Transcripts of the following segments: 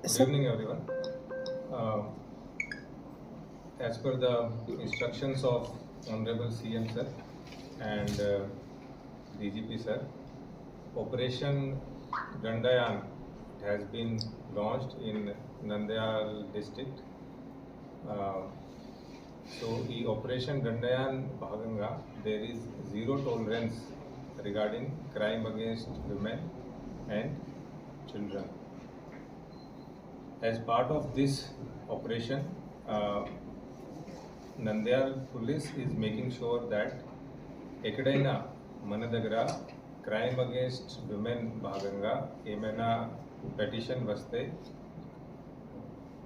Good evening, everyone. As per the instructions of Honorable CM Sir and DGP Sir, Operation Dandayan has been launched in Nandyal district. So, in Operation Dandayan Bhaganga, there is zero tolerance regarding crime against women and children. As part of this operation, Nandyal police is making sure that ఎక్కడైనా మన దగ్గర crime against women భాగంగా ఏమైనా petition వస్తే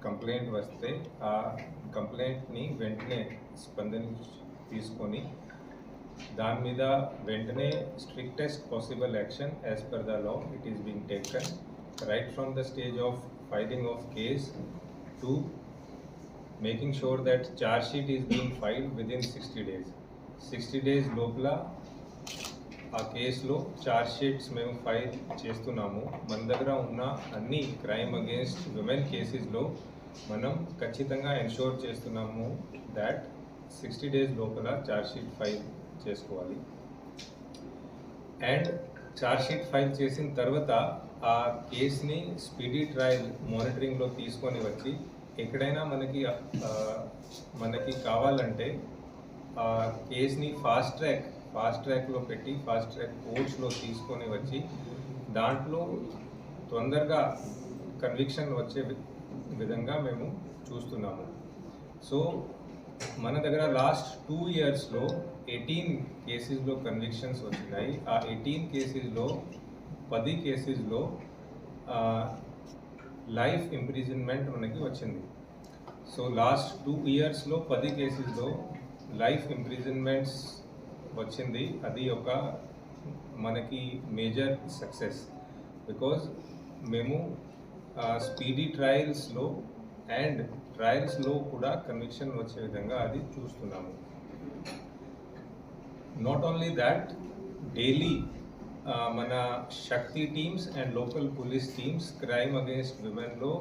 complaint వస్తే ఆ కంప్లైంట్ని వెంటనే తీసుకొని దాని మీద వెంటనే strictest possible action as per the law it is being taken right from the stage of filing of case to making sure that charge sheet is being filed within 60 days. 60 days లోపల ఆ కేసులో charge sheets మేము file చేస్తున్నాము. మన దగ్గర ఉన్న అన్ని crime against women కేసెస్లో మనం ఖచ్చితంగా ఎన్షూర్ చేస్తున్నాము దాట్ 60 days లోపల చార్జ్ షీట్ ఫైల్ చేసుకోవాలి. అండ్ చార్జ్ షీట్ ఫైల్ చేసిన తర్వాత ఆ కేసుని స్పీడీ ట్రయల్ మానిటరింగ్లో తీసుకొని వచ్చి ఎక్కడైనా మనకి కావాలంటే ఆ కేసుని ఫాస్ట్ ట్రాక్లో పెట్టి ఫాస్ట్ ట్రాక్ కోర్ట్స్లో తీసుకొని వచ్చి దాంట్లో తొందరగా కన్విక్షన్ వచ్చే విధంగా మేము చూస్తున్నాము. సో మన దగ్గర లాస్ట్ 2 yearsలో 18 కేసెస్లో కన్విక్షన్స్ వచ్చినాయి. ఆ 18 కేసెస్లో 10 కేసెస్లో లైఫ్ ఇంప్రిజన్మెంట్ మనకి వచ్చింది. సో లాస్ట్ 2 yearsలో 10 కేసెస్లో లైఫ్ ఇంప్రిజన్మెంట్స్ వచ్చింది. అది ఒక మనకి మేజర్ సక్సెస్ బికాజ్ మేము స్పీడీ ట్రయల్స్లో అండ్ ట్రయల్స్లో కూడా కన్విక్షన్ వచ్చే విధంగా అది చూస్తున్నాము. నాట్ ఓన్లీ దాట్ డైలీ మన Shakti teams and local police teams crime against విమెన్లో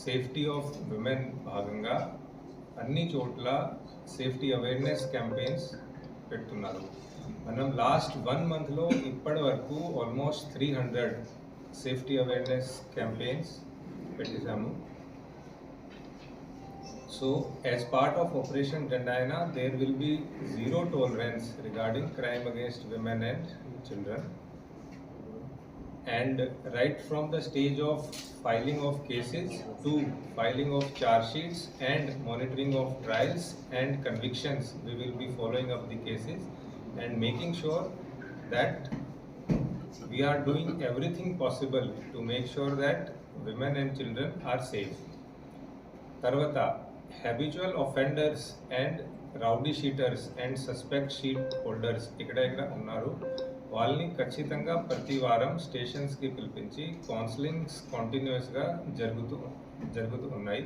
సేఫ్టీ ఆఫ్ విమెన్ భాగంగా అన్ని చోట్ల సేఫ్టీ అవేర్నెస్ క్యాంపెయిన్స్ పెడుతున్నారు. మనం లాస్ట్ 1 monthలో ఇప్పటి వరకు ఆల్మోస్ట్ 300 సేఫ్టీ అవేర్నెస్ క్యాంపెయిన్స్ పెట్టేశాము. So, as part of Operation Dandayana, there will be zero tolerance regarding crime against women and children. And right from the stage of filing of cases to filing of charge sheets and monitoring of trials and convictions, we will be following up the cases and making sure that we are doing everything possible to make sure that women and children are safe. Tarvata, habitual offenders and rowdy sheeters and suspect sheet holders ఇక్కడ ఉన్నారు. వాళ్ళని ఖచ్చితంగా ప్రతి వారం స్టేషన్స్కి పిలిపించి counsellings కంటిన్యూస్గా జరుగుతూ ఉన్నాయి.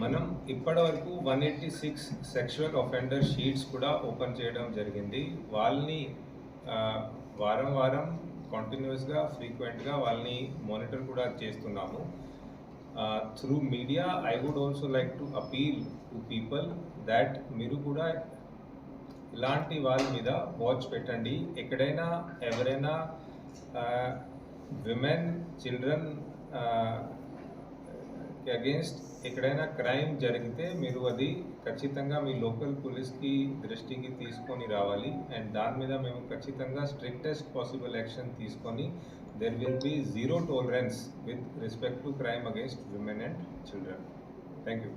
మనం ఇప్పటి వరకు 186 సెక్షువల్ అఫెండర్ షీట్స్ కూడా ఓపెన్ చేయడం జరిగింది. వాళ్ళని వారం కంటిన్యూస్గా ఫ్రీక్వెంట్గా వాళ్ళని మానిటర్ కూడా చేస్తున్నాము. Through media, I would also like to appeal to people that మీరు కూడా ఇలాంటి వాళ్ళ మీద వాచ్ పెట్టండి. ఎక్కడైనా ఎవరైనా విమెన్ చిల్డ్రన్ అగేన్స్ట్ ఎక్కడైనా క్రైమ్ జరిగితే మీరు అది ఖచ్చితంగా మీ లోకల్ పోలీస్కి దృష్టికి తీసుకొని రావాలి. అండ్ దాని మీద మేము ఖచ్చితంగా స్ట్రిక్టెస్ట్ పాసిబుల్ యాక్షన్ తీసుకొని there will be zero tolerance with respect to crime against women and children. Thank you.